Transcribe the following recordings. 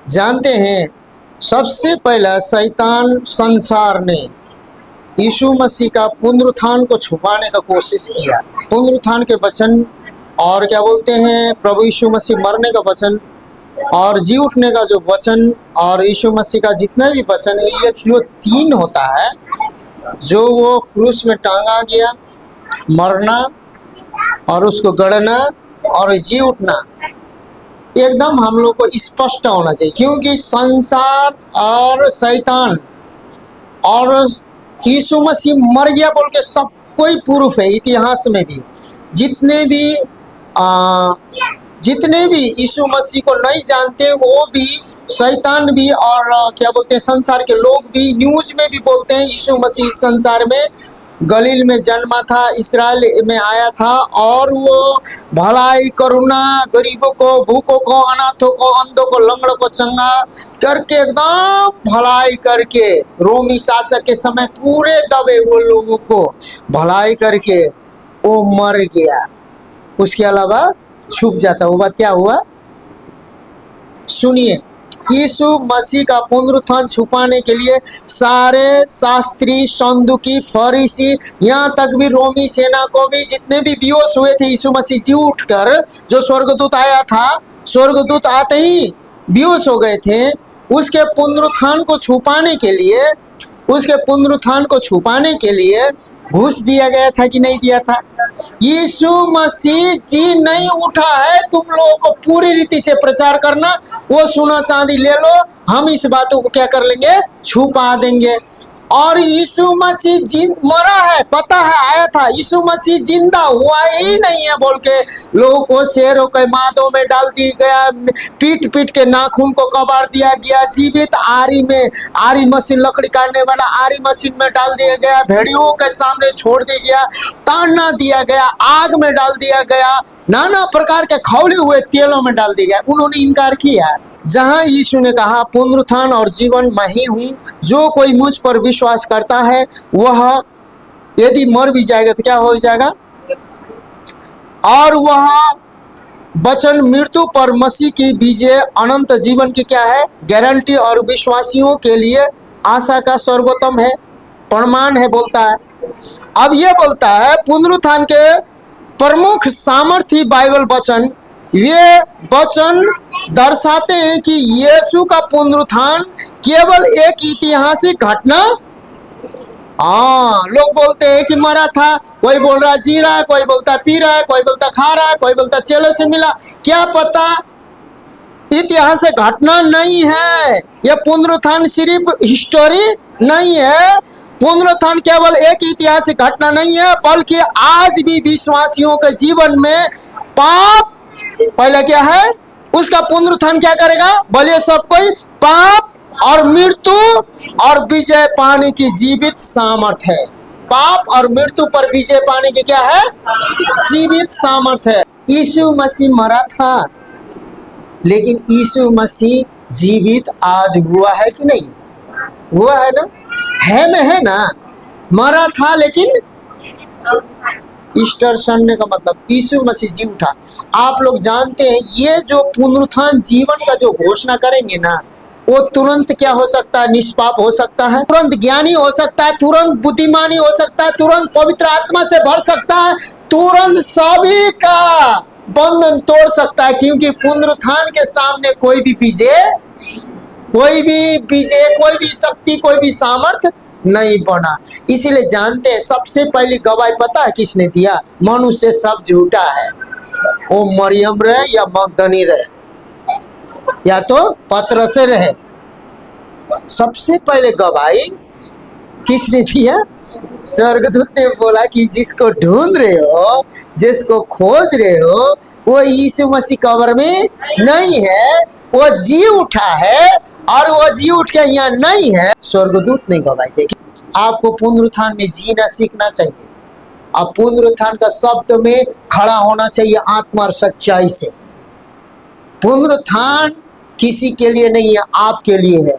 जानते हैं सबसे पहला शैतान संसार ने यीशु मसीह का पुनरुत्थान को छुपाने का कोशिश किया। पुनरुत्थान के वचन और क्या बोलते हैं, प्रभु यीशु मसीह मरने का वचन और जी उठने का जो वचन और यीशु मसीह का जितना भी वचन है, ये जो तीन होता है, जो वो क्रूस में टांगा गया, मरना और उसको गड़ना और जी उठना, एकदम हम लोग को स्पष्ट होना चाहिए। क्योंकि संसार और शैतान और यीशु मसीह मर गया बोल के सब कोई प्रूफ है इतिहास में भी। जितने भी यीशु मसीह को नहीं जानते वो भी, शैतान भी और क्या बोलते हैं संसार के लोग भी न्यूज में भी बोलते हैं यीशु मसीह इस संसार में गलील में जन्मा था, इस्राएल में आया था और वो भलाई करुणा, गरीबों को, भूखों को, अनाथों को, अंधों को, लंगड़ों को चंगा करके एकदम भलाई करके रोमी शासक के समय पूरे दबे वो लोगों को भलाई करके वो मर गया। उसके अलावा छुप जाता। वो बात क्या हुआ सुनिए। यीशु मसीह का पुनरुत्थान छुपाने के लिए सारे शास्त्री, सदूकी, फरीसी, यहाँ तक भी रोमी सेना को भी जितने भी बेहोश हुए थे यीशु मसीह जी उठकर, जो स्वर्गदूत आया था, स्वर्गदूत आते ही बेहोश हो गए थे, उसके पुनरुत्थान को छुपाने के लिए घूस दिया गया था कि नहीं दिया था? यीशु मसीह जी नहीं उठा है, तुम लोगों को पूरी रीति से प्रचार करना। वो सोना चांदी ले लो, हम इस बातों को क्या कर लेंगे, छुपा देंगे। और यीशु मसीह जी मरा है, पता है, आया था। यीशु मसीह जिंदा हुआ ही नहीं है बोल के लोगों को शेरों के मादों में डाल दिया गया, पीट पीट के नाखून को कबाड़ दिया गया, जीवित आरी मशीन, लकड़ी काटने वाला आरी मशीन में डाल दिया गया, भेड़ियों के सामने छोड़ दिया गया, ताड़ना दिया गया, आग में डाल दिया गया, नाना प्रकार के खौले हुए तेलों में डाल दिया गया। उन्होंने इनकार किया। जहां यीशु ने कहा पुनरुत्थान और जीवन मैं ही हूं, जो कोई मुझ पर विश्वास करता है वह यदि मर भी जाएगा तो क्या हो जाएगा, और वह वचन मृत्यु पर मसीह की विजय अनंत जीवन की क्या है, गारंटी और विश्वासियों के लिए आशा का सर्वोत्तम है, प्रमाण है बोलता है। अब यह बोलता है पुनरुत्थान के प्रमुख सामर्थ्य बाइबल वचन, ये वचन दर्शाते हैं कि यीशु का पुनरुत्थान केवल एक ऐतिहासिक घटना। लोग बोलते हैं कि मरा था, कोई बोल रहा जी रहा है, कोई बोलता पी रहा है, कोई बोलता खा रहा है, कोई बोलता चेलों से मिला, क्या पता। ऐतिहासिक घटना नहीं है यह पुनरुत्थान, सिर्फ हिस्टोरी नहीं है। पुनरुत्थान केवल एक ऐतिहासिक घटना नहीं है, बल्कि आज भी विश्वासियों के जीवन में पाप पहले क्या है, उसका पुनरुत्थान क्या करेगा, बोलिए सब कोई, पाप और मृत्यु और विजय पाने की जीवित सामर्थ है। पाप और मृत्यु पर विजय पाने की क्या है, जीवित सामर्थ है। यीशु मसीह मरा था, लेकिन यीशु मसीह जीवित आज हुआ है कि नहीं? हुआ है ना, है में है ना। मरा था लेकिन ईस्टर संडे का मतलब यीशु मसीह जी उठा। आप लोग जानते हैं ये जो पुनरुत्थान जीवन का जो घोषणा करेंगे ना, वो तुरंत क्या हो सकता है, निष्पाप हो सकता है, तुरंत ज्ञानी हो सकता है, तुरंत बुद्धिमानी हो सकता है, तुरंत पवित्र आत्मा से भर सकता है, तुरंत सभी का बंधन तोड़ सकता है। क्योंकि पुनरुत्थान के सामने कोई भी विजय, कोई भी शक्ति, कोई भी सामर्थ नहीं बना। इसीलिए जानते हैं सबसे पहली गवाही पता है किसने दिया? मनुष्य सब झूठा है, वो मरियम रहे या मगदनी रहे या तो पतरसे रहे। सबसे पहले गवाही किसने दिया? स्वर्गदूत ने बोला कि जिसको ढूंढ रहे हो, जिसको खोज रहे हो, वो यीशु मसीह कब्र में नहीं है, वो जी उठा है, और वो जी उठ के यहाँ नहीं है। स्वर्गदूत ने गवाही दी। आपको पुनरुत्थान में जीना सीखना चाहिए। अब पुनरुत्थान का शब्द में खड़ा होना चाहिए आत्मा और सच्चाई से। पुनरुत्थान किसी के लिए नहीं है, आपके लिए है।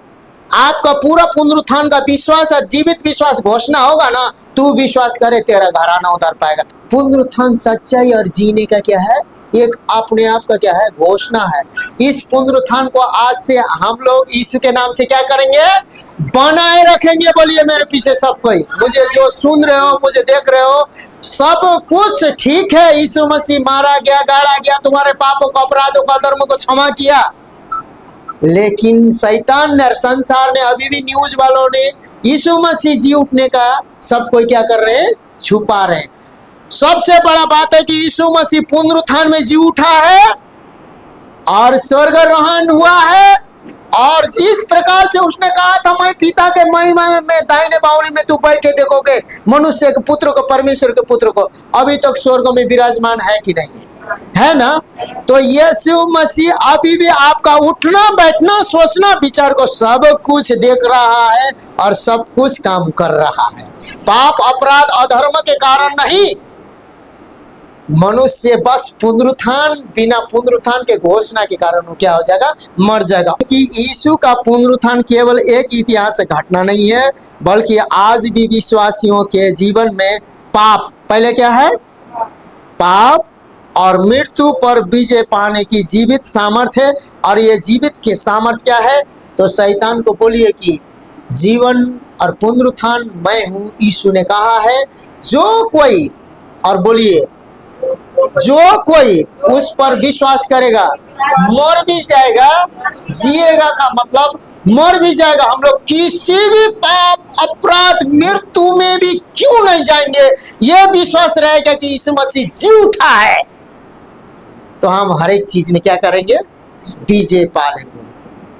आपका पूरा पुनरुत्थान का विश्वास और जीवित विश्वास घोषणा होगा ना, तू विश्वास करे तेरा घराना उतार पाएगा। पुनरुत्थान सच्चाई और जीने का क्या है, एक अपने आप का क्या है, घोषणा है। इस पुनरुत्थान को आज से हम लोग यीशु के नाम से क्या करेंगे, बनाए रखेंगे। बोलिए मेरे पीछे सब कोई, मुझे जो सुन रहे हो, मुझे देख रहे हो, सब कुछ ठीक है। यीशु मसीह मारा गया, गाड़ा गया, तुम्हारे पापों को, अपराधों को, धर्मों को क्षमा किया। लेकिन शैतान ने, संसार ने, अभी भी न्यूज वालों ने यीशु मसीह जी उठने का सब कोई क्या कर रहे हैं, छुपा रहे हैं। सबसे बड़ा बात है कि यीशु मसीह पुनरुत्थान में जी उठा है और स्वर्गारोहण हुआ है, और जिस प्रकार से उसने कहा था, मैं पिता के महिमा में दाहिने बावड़ी में तू बैठे देखोगे मनुष्य के पुत्र को, परमेश्वर के पुत्र को, अभी तक स्वर्ग में विराजमान है कि नहीं है ना। तो यीशु मसीह अभी भी आपका उठना, बैठना, सोचना, विचार को सब कुछ देख रहा है और सब कुछ काम कर रहा है। पाप, अपराध, अधर्म के कारण नहीं, मनुष्य बस पुनरुत्थान, बिना पुनरुत्थान के घोषणा के कारण वो क्या हो जाएगा, मर जाएगा। कि यीशु का पुनरुत्थान केवल एक इतिहास घटना नहीं है, बल्कि आज भी विश्वासियों के जीवन में पाप, पहले क्या है, पाप और मृत्यु पर विजय पाने की जीवित सामर्थ्य है। और ये जीवित के सामर्थ्य क्या है, तो शैतान को बोलिए कि जीवन और पुनरुत्थान मैं हूं। यीशु ने कहा है, जो कोई, और बोलिए, जो कोई उस पर विश्वास करेगा मर भी जाएगा, जिएगा का मतलब मर भी जाएगा। हम लोग किसी भी पाप, अपराध, मृत्यु में भी क्यों नहीं जाएंगे, यह विश्वास रहेगा कि यीशु मसीह जी उठा है, तो हम हर एक चीज में क्या करेंगे, विजय पालेंगे।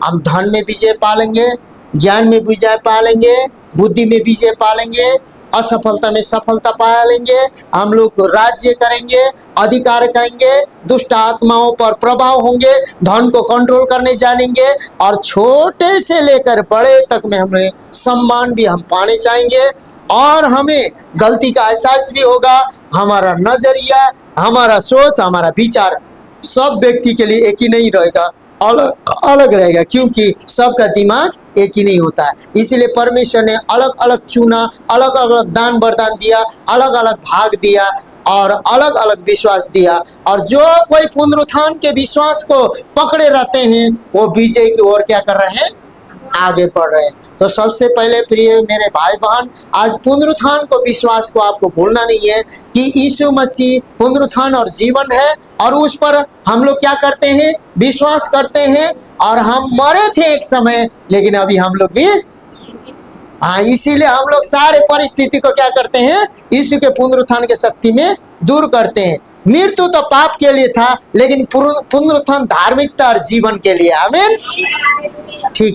हम धन में विजय पालेंगे, ज्ञान में विजय पालेंगे, बुद्धि में विजय पालेंगे, असफलता में सफलता पा लेंगे। हम लोग राज्य करेंगे, अधिकार करेंगे, दुष्ट आत्माओं पर प्रभाव होंगे, धन को कंट्रोल करने जानेंगे, और छोटे से लेकर बड़े तक में हमें सम्मान भी हम पाने चाहेंगे। और हमें गलती का एहसास भी होगा। हमारा नजरिया, हमारा सोच, हमारा विचार सब व्यक्ति के लिए एक ही नहीं रहेगा, अलग अलग रहेगा, क्योंकि सबका दिमाग एक ही नहीं होता है। इसीलिए परमेश्वर ने अलग अलग चुना, अलग अलग दान वरदान दिया, अलग अलग भाग दिया और अलग अलग विश्वास दिया। और जो कोई पुनरुत्थान के विश्वास को पकड़े रहते हैं, वो विजय की ओर क्या कर रहे हैं, आगे बढ़ रहे हैं। तो सबसे पहले प्रिय मेरे भाई बहन, आज पुनरुत्थान को, विश्वास को आपको भूलना नहीं है कि यीशु मसीह पुनरुत्थान और जीवन है, और उस पर हम लोग क्या करते हैं, विश्वास करते हैं। और हम मरे थे एक समय, लेकिन अभी हम लोग भी, हाँ, इसीलिए हम लोग सारे परिस्थिति को क्या करते हैं, यीशु के पुनरुत्थान के शक्ति में दूर करते हैं। मृत्यु तो पाप के लिए था, लेकिन पुनरुत्थान धार्मिकता और जीवन के लिए। आमीन, ठीक है।